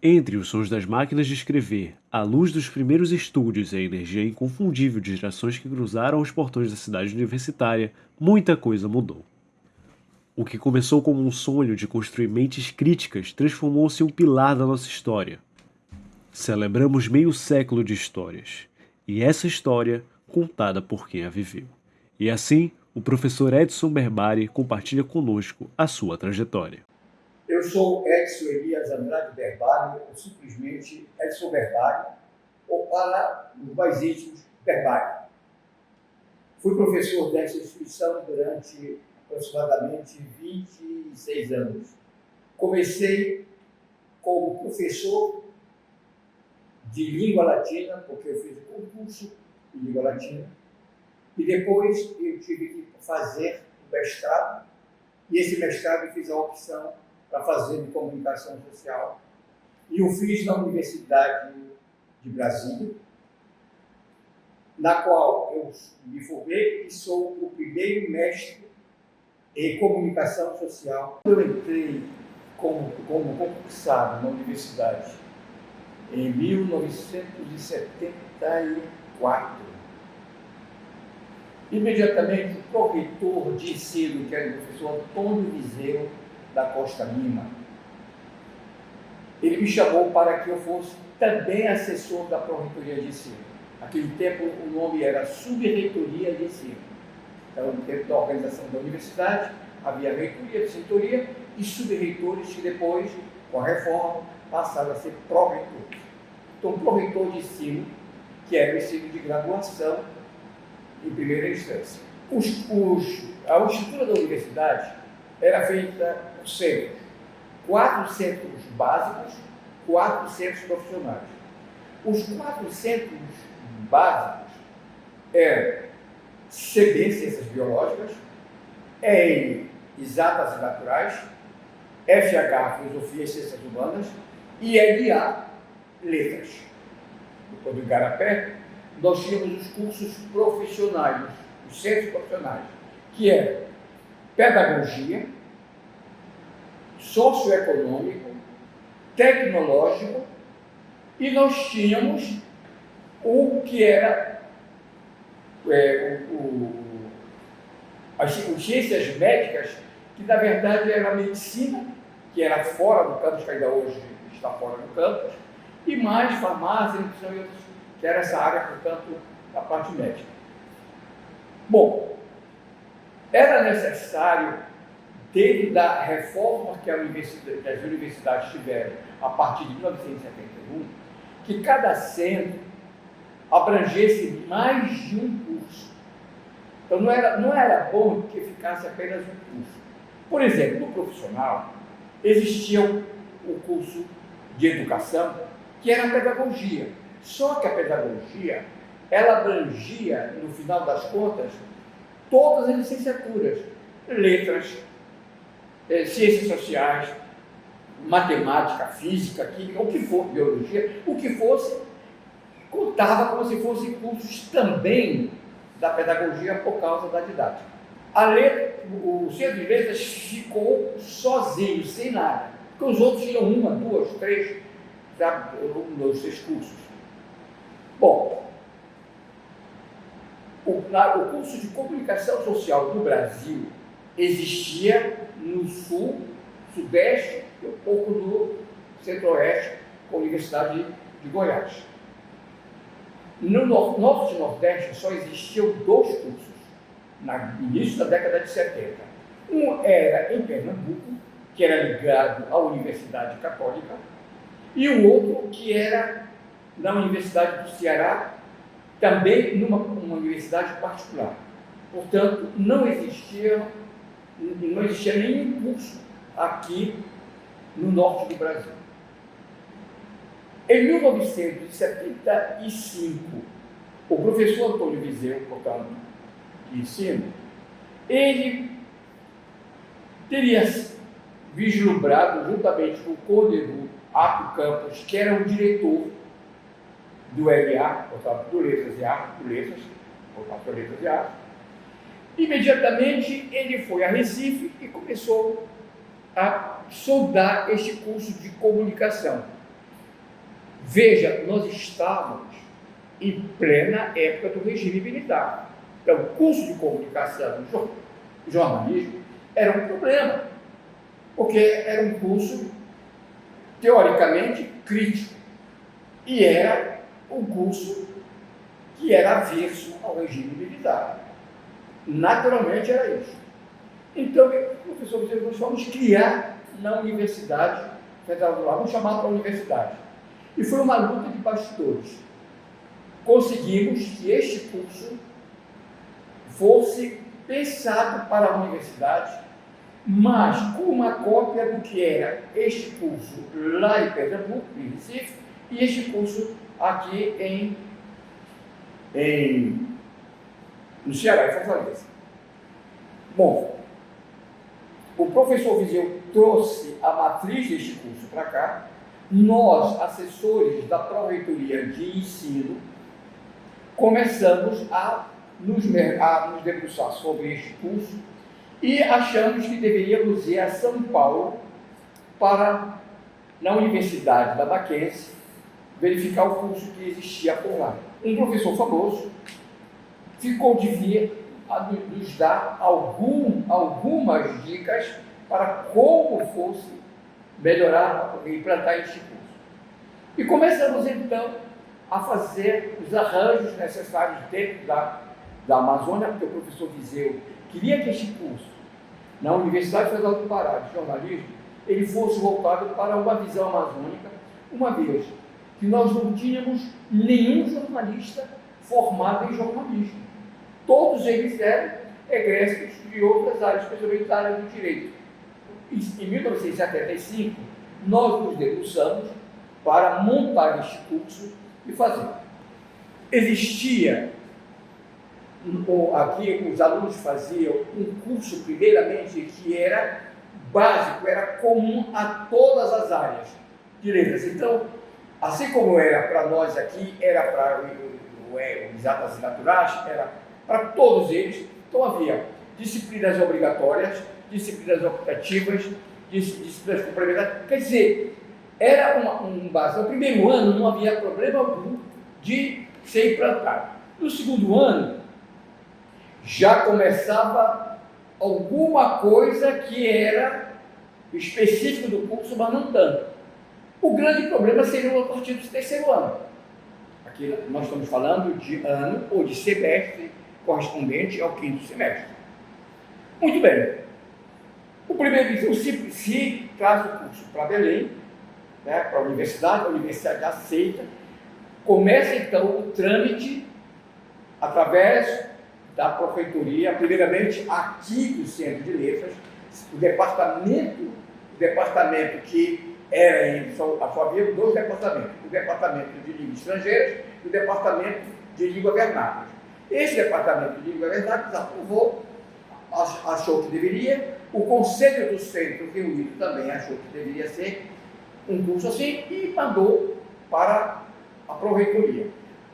Entre os sons das máquinas de escrever, a luz dos primeiros estúdios e a energia inconfundível de gerações que cruzaram os portões da cidade universitária, muita coisa mudou. O que começou como um sonho de construir mentes críticas transformou-se em um pilar da nossa história. Celebramos meio século de histórias, e essa história contada por quem a viveu. E assim, o professor Edson Berbari compartilha conosco a sua trajetória. Eu sou Edson Elias Andrade Berbari, ou simplesmente Edson Berbari, ou para os mais íntimos, Berbari. Fui professor dessa instituição durante aproximadamente 26 anos. Comecei como professor de língua latina, porque eu fiz o concurso de língua latina, e depois eu tive que fazer o mestrado, e esse mestrado eu fiz a opção para fazer de comunicação social, e o fiz na Universidade de Brasília, na qual eu me formei e sou o primeiro mestre em comunicação social. Eu entrei como concursado na universidade em 1974. Imediatamente, o pró-reitor de ensino, que era o professor Antônio Viseu da Costa Lima, ele me chamou para que eu fosse também assessor da pró-reitoria de ensino. Naquele tempo, o nome era Subreitoria de Ensino. Então, no tempo da organização da universidade, havia reitoria, vice-reitoria e subreitores que depois, com a reforma, passaram a ser pró-reitores. Então, pró-reitor de ensino, que era o ensino de graduação, em primeira instância. A estrutura da universidade era feita por centros. 4 centros básicos, 4 centros profissionais. Os 4 centros básicos eram CB, Ciências Biológicas, EN, Exatas e Naturais, FH, Filosofia e Ciências Humanas, e LA, Letras. Depois do Igarapé, nós tínhamos os cursos profissionais, os centros profissionais, que eram Pedagogia, Socioeconômico, Tecnológico, e nós tínhamos o que era as ciências médicas, que na verdade era a medicina, que era fora do campus, que ainda hoje está fora do campus, e mais farmácia, nutrição e outros, que era essa área, portanto, da parte médica. Bom, era necessário, desde a reforma que as universidades tiveram a partir de 1971, que cada centro abrangesse mais de um curso. Então, não era bom que ficasse apenas um curso. Por exemplo, no profissional, existia o curso de educação, que era a pedagogia. Só que a pedagogia, ela abrangia, no final das contas, todas as licenciaturas, letras, ciências sociais, matemática, física, química, o que for, biologia, o que fosse, contava como se fossem cursos também da pedagogia por causa da didática. O centro de letras ficou sozinho, sem nada, porque os outros tinham 1, 2, 3, sabe, 2, 3 cursos. Bom, o curso de comunicação social do Brasil existia no sul, sudeste e um pouco no centro-oeste, com a Universidade de Goiás. No norte e nordeste só existiam 2 cursos, no início da década de 70. Um era em Pernambuco, que era ligado à Universidade Católica, e o outro que era na Universidade do Ceará, também numa universidade particular. Portanto, não existia nenhum curso aqui no norte do Brasil. Em 1975, o professor Antônio Viseu, portanto, de ensino, ele teria vislumbrado, juntamente com o Cônego Apio Campos, que era o diretor do LA, portanto, do Letras e Artes, portanto, Letras e Artes. Imediatamente ele foi a Recife e começou a soldar este curso de comunicação. Veja, nós estávamos em plena época do regime militar. Então, o curso de comunicação e jornalismo era um problema, porque era um curso teoricamente crítico e era um curso que era averso ao regime militar. Naturalmente era isso. Então, o professor disse, nós vamos criar na Universidade Federal do Lar, vamos chamar para a universidade. E foi uma luta de bastidores. Conseguimos que este curso fosse pensado para a universidade, mas com uma cópia do que era este curso lá em Pernambuco, em Recife, e este curso aqui no Ceará, em Fortaleza. Bom, o professor Viseu trouxe a matriz deste curso para cá. Nós, assessores da Pró-Reitoria de Ensino, começamos a nos debruçar sobre este curso e achamos que deveríamos ir a São Paulo na Universidade da Mackenzie, verificar o curso que existia por lá. Um professor famoso ficou de vir a nos dar algumas dicas para como fosse melhorar e implantar este curso. E começamos então a fazer os arranjos necessários dentro da Amazônia, porque o professor Viseu queria que este curso, na Universidade Federal do Pará, de jornalismo, ele fosse voltado para uma visão amazônica, uma vez que nós não tínhamos nenhum jornalista formado em jornalismo. Todos eles eram egressos de outras áreas, especialmente da área do direito. Em 1975, nós nos debruçamos para montar este curso e fazer. Existia, aqui os alunos faziam um curso, primeiramente, que era básico, era comum a todas as áreas de letras. Então, assim como era para nós aqui, era para exatas e naturais, era para todos eles. Então havia disciplinas obrigatórias, disciplinas optativas, disciplinas complementares. Quer dizer, era um base. No primeiro ano não havia problema algum de ser implantado. No segundo ano, já começava alguma coisa que era específico do curso, mas não tanto. O grande problema seria a partir do terceiro ano. Aqui nós estamos falando de ano ou de semestre correspondente ao quinto semestre. Muito bem. O primeiro, então, se traz o curso para Belém, né, para a universidade aceita, começa então o trâmite através da Pró-Reitoria, primeiramente aqui do Centro de Letras, o departamento que era só havia dois departamentos, o departamento de línguas estrangeiras e o departamento de língua vernácula. Esse departamento de língua vernácula aprovou, achou que deveria, o Conselho do Centro reunido também achou que deveria ser um curso assim e mandou para a Pró-Reitoria.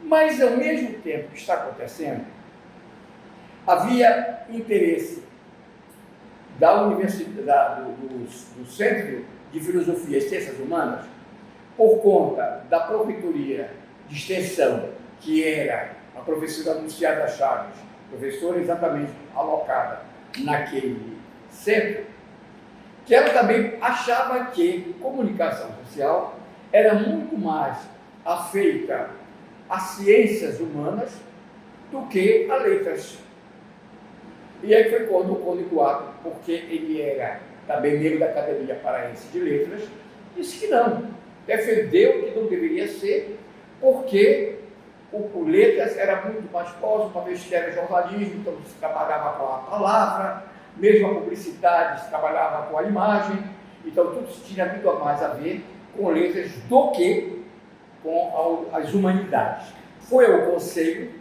Mas, ao mesmo tempo que está acontecendo, havia interesse da Universidade, do Centro de Filosofia e Ciências Humanas, por conta da Pró-Reitoria de Extensão, que era a professora Anunciada Chaves, professora exatamente alocada naquele centro, que ela também achava que comunicação social era muito mais afeita às ciências humanas do que a letras. E aí foi quando o Conde Duarte, porque ele era também membro da Academia Paraense de Letras, disse que não, defendeu que não deveria ser, porque o letras era muito mais próximo, uma vez que era jornalismo, então se trabalhava com a palavra, mesmo a publicidade se trabalhava com a imagem, então tudo tinha muito mais a ver com letras do que com as humanidades. Foi ao Conselho,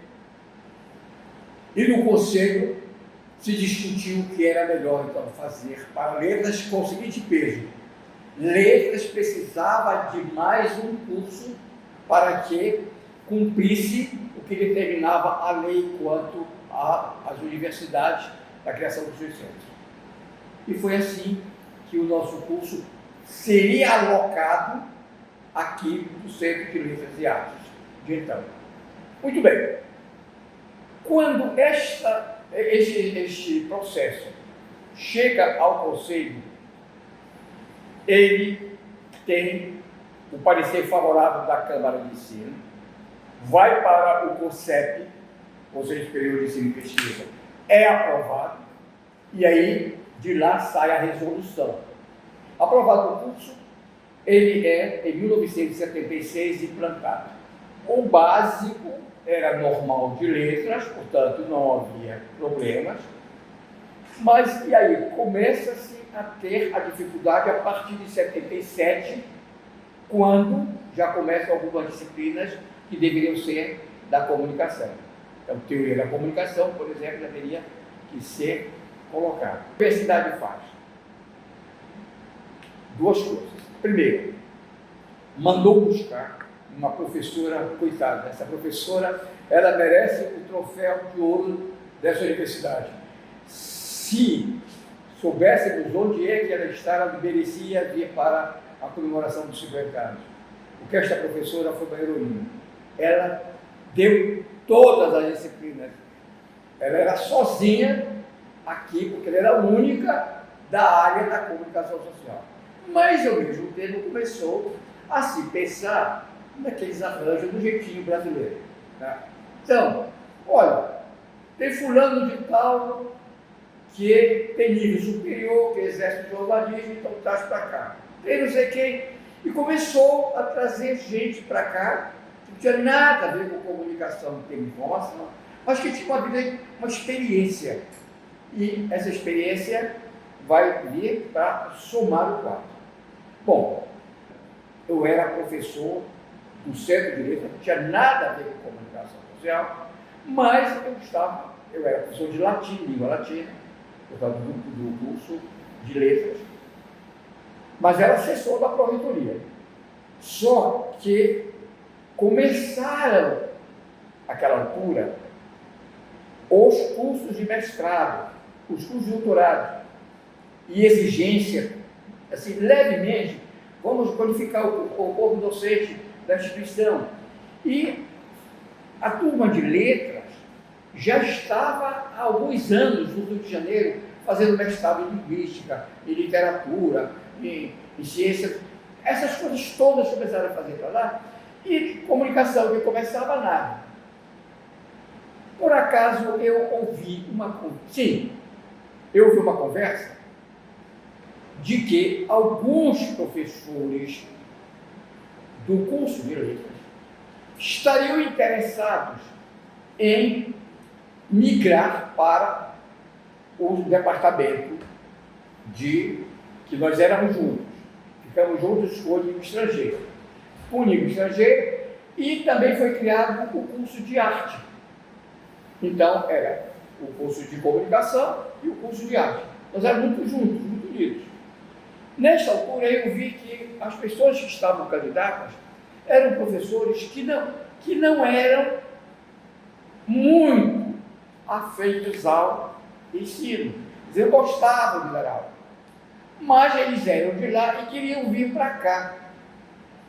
e no Conselho se discutiu o que era melhor então fazer para letras com o seguinte peso: letras precisava de mais um curso para que cumprisse o que determinava a lei quanto às universidades da criação dos seus centros. E foi assim que o nosso curso seria alocado aqui do Centro de Letras e Artes de então. Muito bem. Quando este processo chega ao Conselho, ele tem o parecer favorável da Câmara de Ensino, vai para o CONCEP, Conselho Superior de Ensino e Pesquisa, é aprovado, e aí de lá sai a resolução. Aprovado o curso, ele é, em 1976, implantado. O básico era normal de letras, portanto não havia problemas, mas e aí começa-se a ter a dificuldade a partir de 77, quando já começam algumas disciplinas que deveriam ser da comunicação. Então, teoria da comunicação, por exemplo, já teria que ser colocada. O que a universidade faz? Duas coisas. Primeiro, mandou buscar uma professora, coitada, essa professora, ela merece o troféu de ouro dessa universidade. Se soubéssemos onde é que ela está, ela merecia vir para a comemoração dos 50 anos. Porque esta professora foi uma heroína. Ela deu todas as disciplinas. Ela era sozinha aqui, porque ela era a única da área da comunicação social. Mas, ao mesmo tempo, começou a se pensar naqueles arranjos do jeitinho brasileiro. Tá? Então, olha, tem fulano de tal que tem nível superior, que exerce o jornalismo, então traz para cá. Tem não sei quem. E começou a trazer gente para cá, que não tinha nada a ver com comunicação, não tem informação, mas que tinha uma experiência. E essa experiência vai vir para somar o quadro. Bom, eu era professor do Centro de Letras, não tinha nada a ver com comunicação social, mas eu era professor de latim, língua latina, por causa do curso de letras, mas era assessor da Pró-Reitoria. Só que começaram, àquela altura, os cursos de mestrado, os cursos de doutorado, e exigência, assim, levemente, vamos qualificar o corpo docente da instituição. E a turma de letras já estava há alguns anos no Rio de Janeiro fazendo mestrado em linguística, em literatura, em ciência. Essas coisas todas começaram a fazer para lá, e comunicação que começava nada. Por acaso eu ouvi uma conversa de que alguns professores do curso de letras estariam interessados em migrar para o departamento que nós éramos juntos. Ficamos juntos com o nível estrangeiro. Com o nível estrangeiro, e também foi criado o curso de arte. Então, era o curso de comunicação e o curso de arte. Nós éramos muito juntos, muito unidos. Nesta altura, eu vi que as pessoas que estavam candidatas eram professores que não eram muito afeitos ao ensino. Eles gostavam de dar aula, mas eles eram de lá e queriam vir para cá.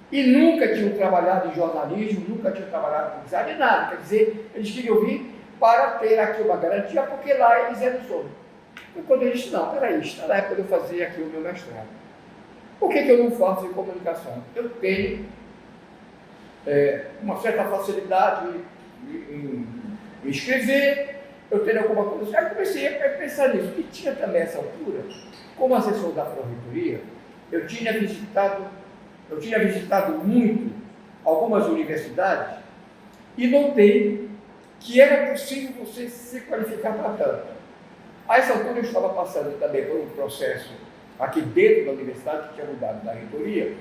E nunca tinham trabalhado em jornalismo, nunca tinham trabalhado em publicidade, nada. Quer dizer, eles queriam vir para ter aqui uma garantia, porque lá eles eram sobre. E quando eu disse, não, peraí, está na época de eu fazer aqui o meu mestrado. Por que eu não faço em comunicação? Eu tenho uma certa facilidade em escrever, eu tenho alguma coisa. Aí comecei a pensar nisso. E tinha também essa altura, como assessor da Pró-Reitoria, eu tinha visitado muito algumas universidades e notei que era possível você se qualificar para tanto. A essa altura eu estava passando também por um processo aqui dentro da universidade, que tinha mudado da reitoria,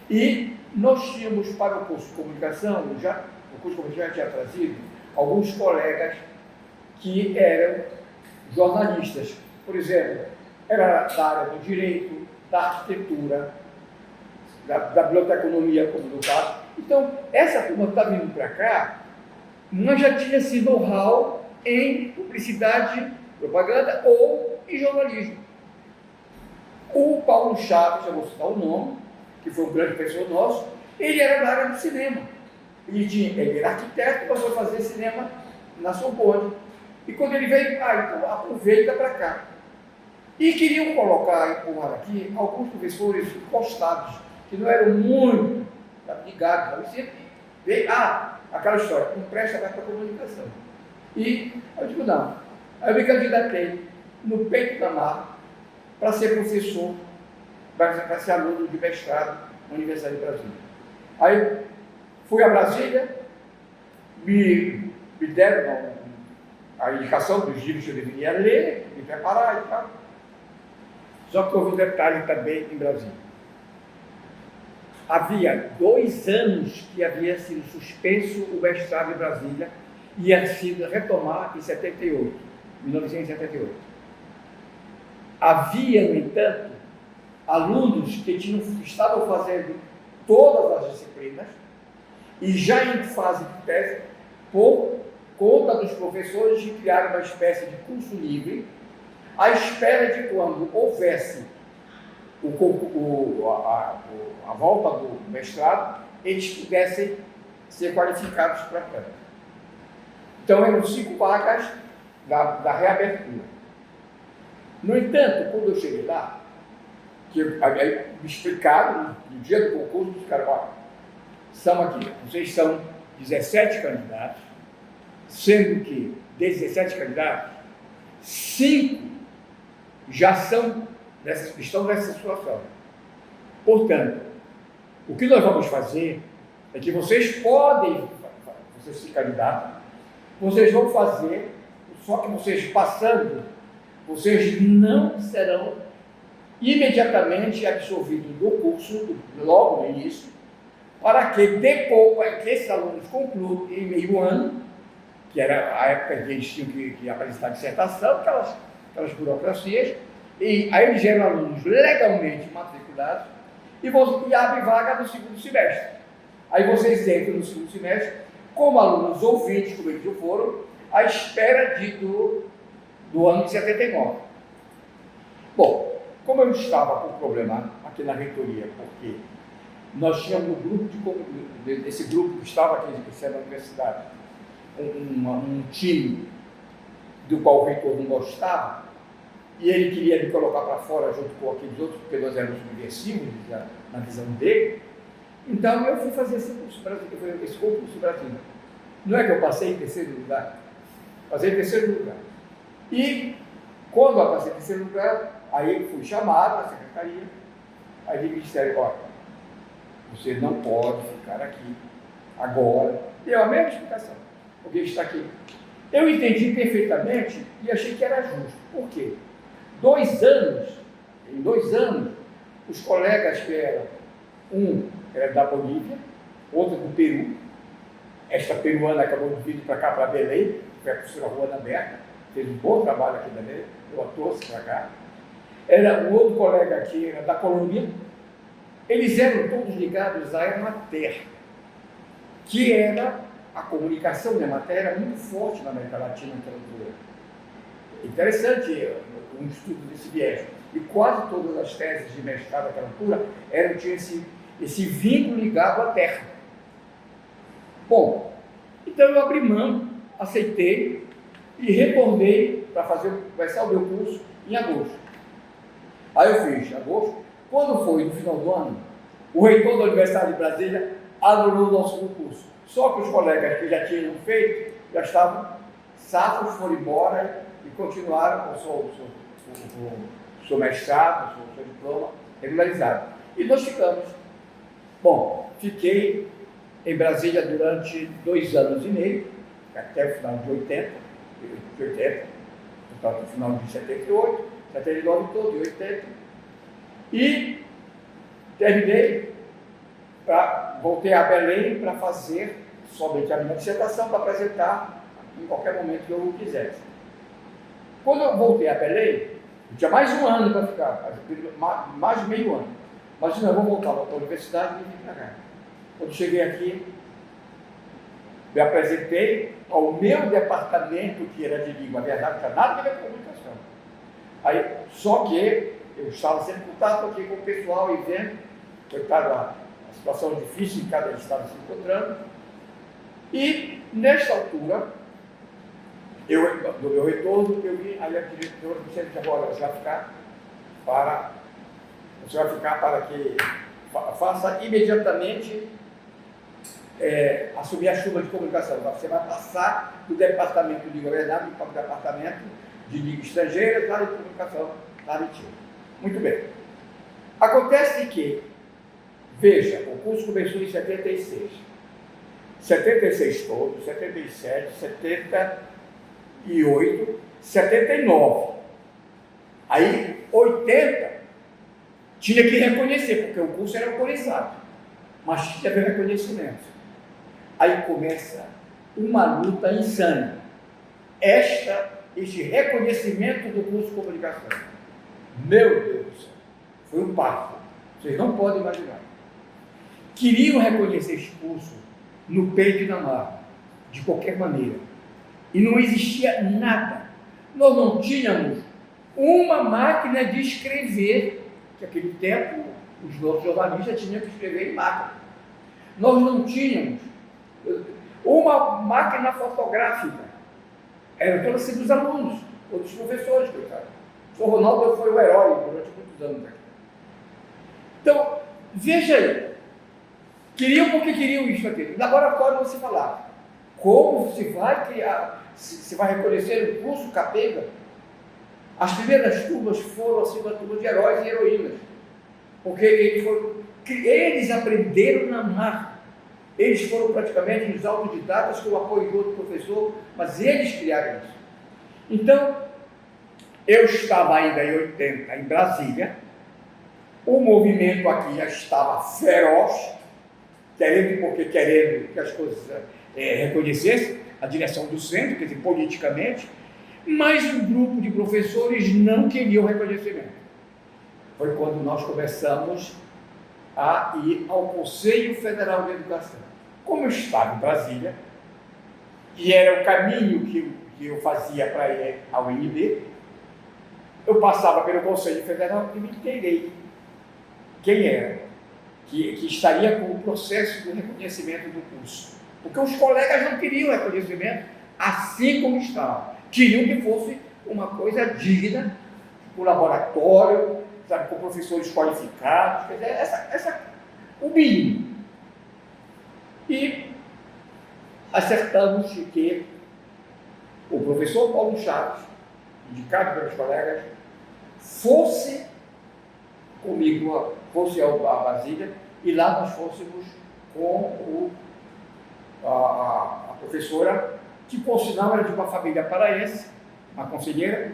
e nós tínhamos para o curso de comunicação, o curso de comunicação já tinha trazido alguns colegas que eram jornalistas. Por exemplo, era da área do direito, da arquitetura, da biblioteconomia, como no caso. Então, essa turma que está vindo para cá, nós já tinha esse know-how em publicidade, propaganda ou em jornalismo. O Paulo Chaves, eu vou citar o nome, que foi um grande professor nosso, Ele era da área do cinema. Ele era arquiteto, mas foi fazer cinema na Sorbonne. E quando ele veio, então aproveita para cá. E queriam empurrar aqui alguns professores encostados, que não eram muito ligados. Mas sempre veio, aquela história, não presta mais para a comunicação. E eu digo, não. Aí eu me candidatei no peito da mar para ser professor, para ser aluno de mestrado na Universidade de Brasília. Aí fui a Brasília, me deram a indicação dos livros que eu deveria ler, me preparar e tal. Só que houve um detalhe também em Brasília. Havia 2 anos que havia sido suspenso o mestrado em Brasília e ia sido retomar em 1978. Havia, no entanto, alunos que estavam fazendo todas as disciplinas e já em fase de tese, por conta dos professores de criar uma espécie de curso livre, à espera de quando houvesse a volta do mestrado, eles pudessem ser qualificados para a câmara. Então, eram 5 vagas da reabertura. No entanto, quando eu cheguei lá, aí me explicaram, no dia do concurso, os caras, olha, vocês são 17 candidatos, sendo que, desses 17 candidatos, 5 já estão nessa situação. Portanto, o que nós vamos fazer é que vocês se candidatam, vocês vão fazer, só que vocês passando, vocês não serão imediatamente absorvidos no curso, logo no início, para que depois que esses alunos concluam em meio ano, que era a época que eles tinham que apresentar dissertação, aquelas burocracias, e aí eles eram alunos legalmente matriculados e abrem vaga no segundo semestre. Aí vocês entram no segundo semestre como alunos ouvintes, como eles foram, à espera do ano de 79. Bom, como eu estava com problema aqui na reitoria, porque nós tínhamos um grupo esse grupo que estava aqui na universidade, um time do qual o reitor não gostava, e ele queria me colocar para fora junto com aqueles outros, porque nós éramos subversivos na visão dele. Então eu fui fazer esse concurso brasileiro. Não é que eu passei em terceiro lugar? Passei em terceiro lugar. E quando eu passei em terceiro lugar, aí eu fui chamado à secretaria, aí me disseram, olha, você não pode ficar aqui agora. Deu a mesma explicação, porque está aqui. Eu entendi perfeitamente e achei que era justo. Por quê? Em 2 anos, os colegas que eram, um era da Bolívia, outro do Peru, esta peruana acabou de vir para cá, para Belém, foi a professora Juana Berta, fez um bom trabalho aqui também, eu trouxe para cá. Era um outro colega aqui, era da Colômbia. Eles eram todos ligados à Emater, que era a comunicação da Emater, era muito forte na América Latina naquela altura. Interessante um estudo desse viés. E quase todas as teses de mestrado naquela altura tinham esse vínculo ligado à terra. Bom, então eu abri mão, aceitei e retornei para começar o meu curso em agosto. Aí eu fiz agosto. Quando foi no final do ano, o reitor da Universidade de Brasília anulou o nosso concurso. Só que os colegas que já tinham feito, já estavam safos, foram embora e continuaram com o seu mestrado, o seu diploma regularizado. E nós ficamos. Bom, fiquei em Brasília durante 2 anos e meio, até o final de 80, portanto, no final de 78, 79 todo, e 80. E terminei, voltei a Belém para fazer somente a minha dissertação, para apresentar em qualquer momento que eu quisesse. Quando eu voltei a Belém, eu tinha mais 1 ano para ficar, mais de meio ano. Mas não, eu vou voltar para a universidade e vim para cá. Quando cheguei aqui, me apresentei ao meu departamento, que era de língua, a verdade, não tinha nada a ver com comunicação. Aí, só que eu estava sempre em contato aqui com o pessoal e vendo, coitado, a situação difícil em cada estado se encontrando. E, nesta altura, do meu retorno, eu vi, aí a diretora disse, agora você vai ficar para que faça imediatamente assumir a chuva de comunicação. Você vai passar do departamento de governança para o departamento de língua estrangeira, da comunicação da Aritil. Muito bem. Acontece que, veja, o curso começou em 76. 76 todo, 77, 78, 79. Aí, 80, tinha que reconhecer, porque o curso era autorizado, mas tinha que haver reconhecimento. Aí começa uma luta insana. Este reconhecimento do curso de comunicação. Meu Deus do céu, foi um parto. Vocês não podem imaginar. Queriam reconhecer esse curso no peito e na mão, de qualquer maneira. E não existia nada. Nós não tínhamos uma máquina de escrever, que naquele tempo os nossos jornalistas tinham que escrever em máquina. Nós não tínhamos uma máquina fotográfica. Era toda assim dos alunos, ou dos professores, coitado. O senhor Ronaldo foi o herói durante muitos anos aqui. Então, veja aí. Queriam porque queriam isso aqui. No laboratório você falava. Como se vai reconhecer o curso capenga? As primeiras turmas foram assim, uma turma de heróis e heroínas. Porque eles aprenderam na marra. Eles foram praticamente os autodidatas com o apoio de outro professor, mas eles criaram isso. Então, eu estava ainda em 80 em Brasília, o movimento aqui já estava feroz, querendo que as coisas reconhecessem a direção do centro, quer dizer, politicamente, mas um grupo de professores não queria o reconhecimento. Foi quando nós começamos a ir ao Conselho Federal de Educação. Como eu estava em Brasília, e era o caminho que eu fazia para ir ao INB, eu passava pelo Conselho Federal e me inteirei quem era, que estaria com o processo do reconhecimento do curso. Porque os colegas não queriam reconhecimento assim como estava. Queriam que fosse uma coisa digna, com laboratório, sabe, com professores qualificados, quer dizer, o mínimo. E acertamos de que o professor Paulo Chaves, indicado pelos colegas, fosse comigo, fosse a Brasília, e lá nós fôssemos com a professora, que por sinal era de uma família paraense, uma conselheira,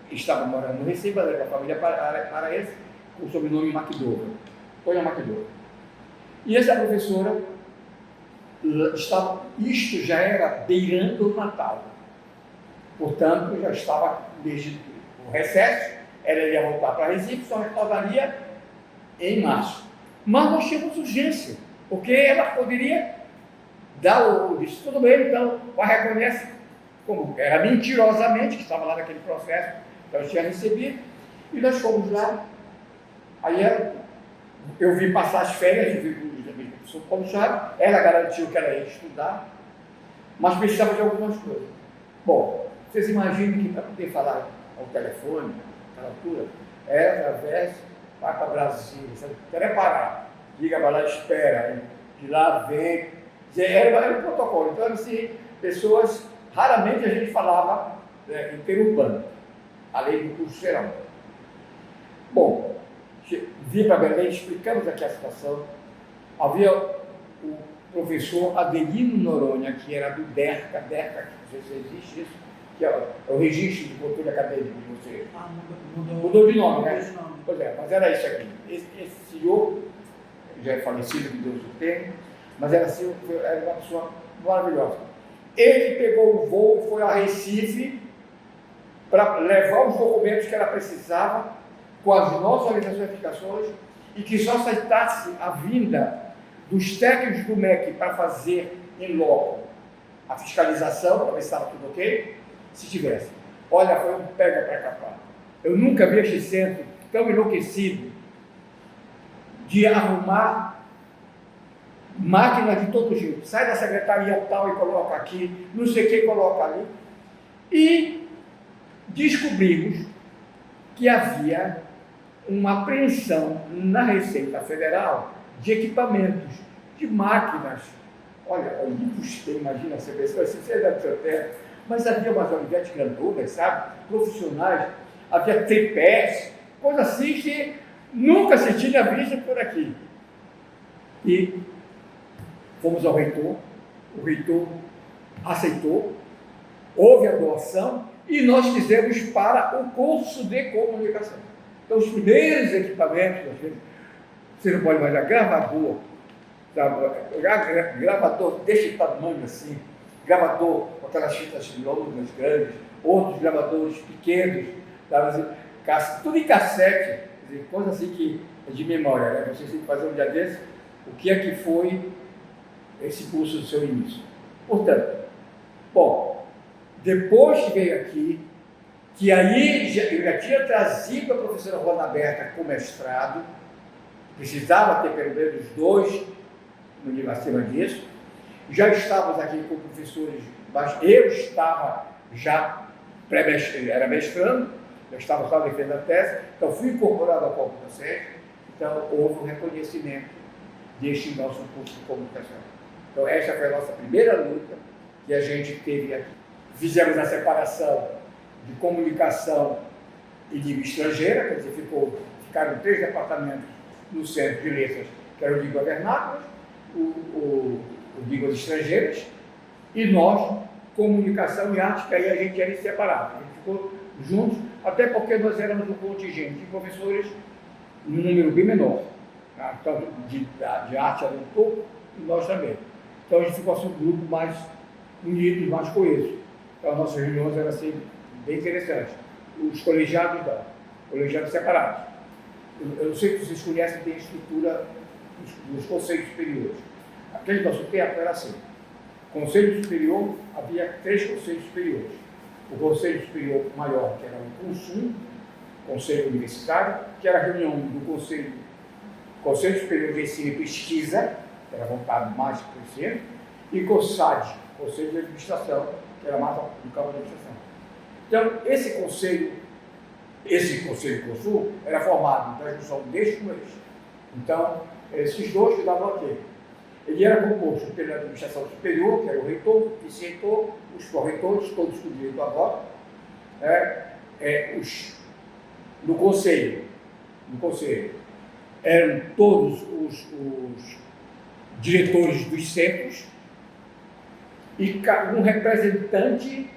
que estava morando no Recife, era de uma família paraense, com o sobrenome Macdova, Tonha Macdova. E essa professora isto já era beirando o Natal, portanto já estava desde o recesso, ela ia voltar para Recife, só retornaria em março. Mas nós tínhamos urgência, porque ela poderia disse, tudo bem, então, reconhece, como era mentirosamente, que estava lá naquele processo, que ela tinha recebido, e nós fomos lá. Aí eu vi passar as férias, eu vi o professor Paulo Chaves, ela garantiu que ela ia estudar, mas precisava de algumas coisas. Bom, vocês imaginem que para poder falar ao telefone, naquela altura, vai para Brasília, preparar, liga para lá, espera, de lá vem, era um protocolo. Então, assim, pessoas, raramente a gente falava interurbano, além do curso geral. Bom, vim para Belém, explicamos aqui a situação. Havia o professor Adelino Noronha, que era do DERCA, que não sei se existe isso, que é o registro de controle acadêmico de vocês. Mudou de nome, né? Pois é, mas era isso aqui. Esse senhor, já é falecido, que Deus o tenha, mas era uma pessoa maravilhosa. Ele pegou o voo, foi a Recife, para levar os documentos que ela precisava, com as nossas orientações, e que só aceitasse a vinda dos técnicos do MEC para fazer em loco a fiscalização, para ver se estava tudo ok, se tivesse. Olha, foi um pega para capar. Eu nunca vi este centro tão enlouquecido de arrumar máquinas de todo jeito. Sai da secretaria tal e coloca aqui, não sei o que coloca ali. E descobrimos que havia uma apreensão na Receita Federal de equipamentos, de máquinas. Olha, muitos tem, imagina, você vê, você é da sua terra, mas havia umas olivetes grandonas, sabe? Profissionais, havia tripés, coisa assim que nunca se tinha visto por aqui. E fomos ao reitor, o reitor aceitou, houve a doação e nós fizemos para o curso de comunicação. Então, os primeiros equipamentos, você não pode imaginar, gravador, gravador desse tamanho assim, gravador com aquelas fitas longas, grandes, outros gravadores pequenos, tudo em cassete, coisa assim que é de memória, né? Vocês têm que fazer um dia desse, o que é que foi esse curso do seu início. Portanto, bom, depois que veio aqui, que aí eu já tinha trazido a professora Rona Berta com mestrado, precisava ter pelo menos 2 no nível acima disso, já estávamos aqui com professores, mas eu estava já era mestrando, eu estava só defendendo a tese, então fui incorporado ao corpo docente, então houve um reconhecimento deste nosso curso de comunicação. Então essa foi a nossa primeira luta que a gente teve aqui. Fizemos a separação de comunicação e língua estrangeira, quer dizer, ficaram 3 departamentos no Centro de Letras, que era o Língua Vernáculas, o Línguas Estrangeiras, e nós, Comunicação e Arte, que aí a gente era separado. A gente ficou juntos, até porque nós éramos um contingente de professores num número bem menor. Tá? Então, de arte era um pouco, e nós também. Então a gente ficou assim, um grupo mais unido, mais coeso. Então as nossas reuniões eram assim, bem interessantes. Os colegiados não, colegiados separados. Eu não sei se vocês conhecem bem a estrutura dos conselhos superiores. Aquele nosso tempo era assim. Conselho superior, havia 3 conselhos superiores. O conselho superior maior, que era o CUNSUM, Conselho Universitário, que era a reunião do Conselho Superior de Ensino e Pesquisa, que era voltado mais para o ensino, e CONSAD, Conselho de Administração, que era mais do campo da administração. Então, esse Conselho CONSUL era formado da junção deste com eles. Então, esses dois que davam aqui. Ele era composto pela administração superior, que era o reitor, o vice-reitor, os pró-reitores, todos com direito a voto. No conselho eram todos os diretores dos centros e um representante,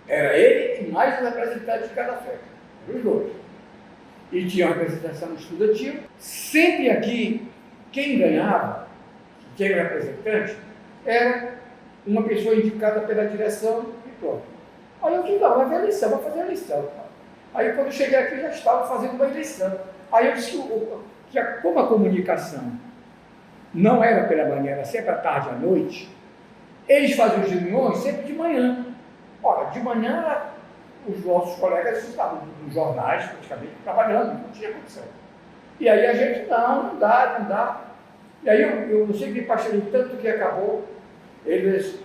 era ele e mais um representante de cada centro, os dois. E tinha uma representação estudantil. Sempre aqui, quem ganhava, quem era representante, era uma pessoa indicada pela direção e pronto. Aí eu disse, não, vai fazer eleição, vai fazer eleição. Aí quando eu cheguei aqui, já estava fazendo uma eleição. Aí eu disse que como a comunicação não era pela manhã, era sempre à tarde, à noite, eles faziam as reuniões sempre de manhã. Ora, de manhã, os nossos colegas estavam nos jornais, praticamente, trabalhando, não tinha condição. E aí a gente, não dá. E aí eu não sei que pastorei tanto que acabou eles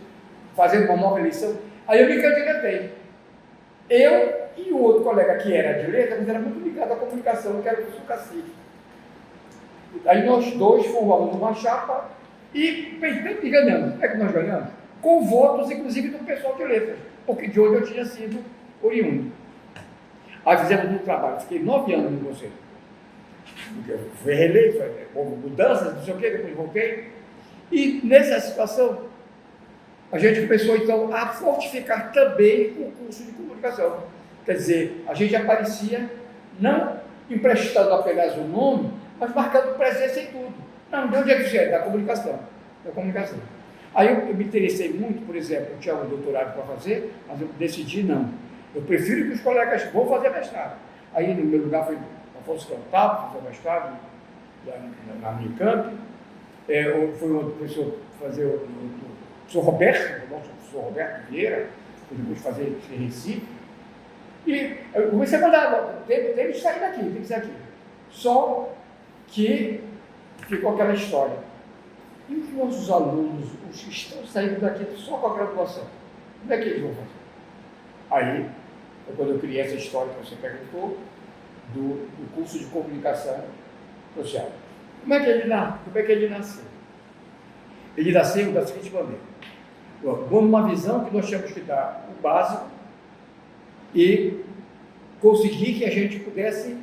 fazendo uma nova eleição. Aí eu me candidatei. Eu e o outro colega que era de letras, mas era muito ligado à comunicação, que era o professor Cacique. Aí nós dois formamos uma chapa e ganhamos. Como é que nós ganhamos? Com votos, inclusive, do pessoal de letras, porque de onde eu tinha sido oriundo. Aí fizemos um trabalho, fiquei 9 anos no conselho. Fui reeleito, houve mudanças, não sei o quê, depois voltei. E nessa situação, a gente começou então a fortificar também o curso de comunicação. Quer dizer, a gente aparecia não emprestando apenas o nome, mas marcando presença em tudo. Não, de onde é que você é? Da comunicação. Aí eu me interessei muito, por exemplo, eu tinha um doutorado para fazer, mas eu decidi não. Eu prefiro que os colegas vão fazer mestrado. Aí no meu lugar foi Afonso Cantal, fazer mestrado na Unicamp. Foi um professor fazer o professor Roberto, o nosso professor Roberto Vieira, que depois de fazer em Recife. E eu comecei a mandar, tem que sair daqui, tem que sair aqui. Só que ficou aquela história. e os nossos alunos, os que estão saindo daqui só com a graduação, como é que eles vão fazer? Aí, foi quando eu criei essa história que você perguntou, do curso de comunicação social. Como é que ele nasceu? Ele nasceu da seguinte maneira. Uma visão que nós tínhamos que dar o básico e conseguir que a gente pudesse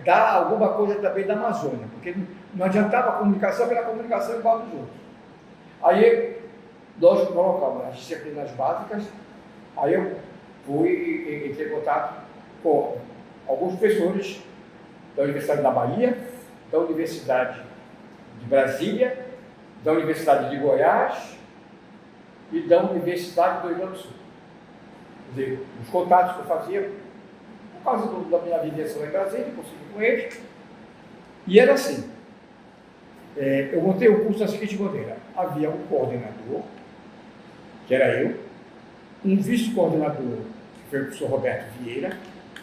dar alguma coisa também da Amazônia, porque não adiantava a comunicação pela comunicação igual dos outros. Aí nós colocamos as disciplinas básicas, aí eu entrei em contato com alguns professores da Universidade da Bahia, da Universidade de Brasília, da Universidade de Goiás e da Universidade do Rio Grande do Sul. Quer dizer, os contatos que eu fazia, por causa da minha vivência lá em Brasília, consegui com eles, e era assim. Eu montei o curso da seguinte maneira: havia um coordenador, que era eu, um vice-coordenador, que foi o professor Roberto Vieira,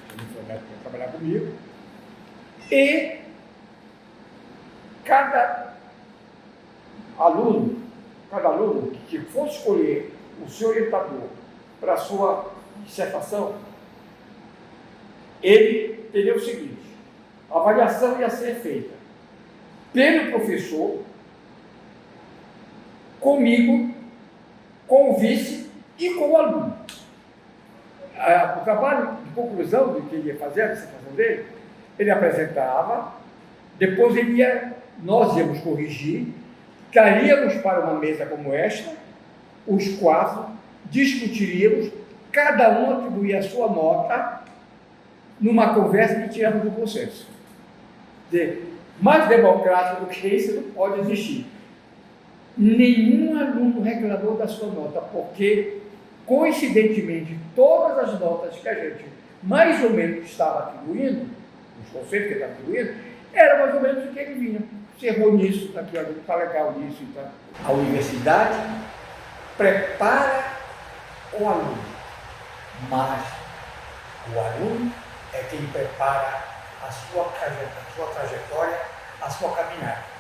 que vai trabalhar comigo, e cada aluno que fosse escolher o seu orientador para a sua dissertação, ele teria o seguinte: a avaliação ia ser feita pelo professor, comigo, com o vice e com o aluno. O trabalho de conclusão do que ele ia fazer, a dissertação dele, ele apresentava, depois nós íamos corrigir, traríamos para uma mesa como esta, os quatro, discutiríamos, cada um atribuía a sua nota numa conversa que tiramos do consenso. Mais democrático do que isso não pode existir. Nenhum aluno reclamou da sua nota, porque, coincidentemente, todas as notas que a gente mais ou menos estava atribuindo, os conceitos que ele estava atribuindo, eram mais ou menos o que ele vinha. Você errou nisso, está aqui, está legal nisso. Então. A universidade prepara o aluno, mas o aluno é quem prepara a sua trajetória, a sua caminhada.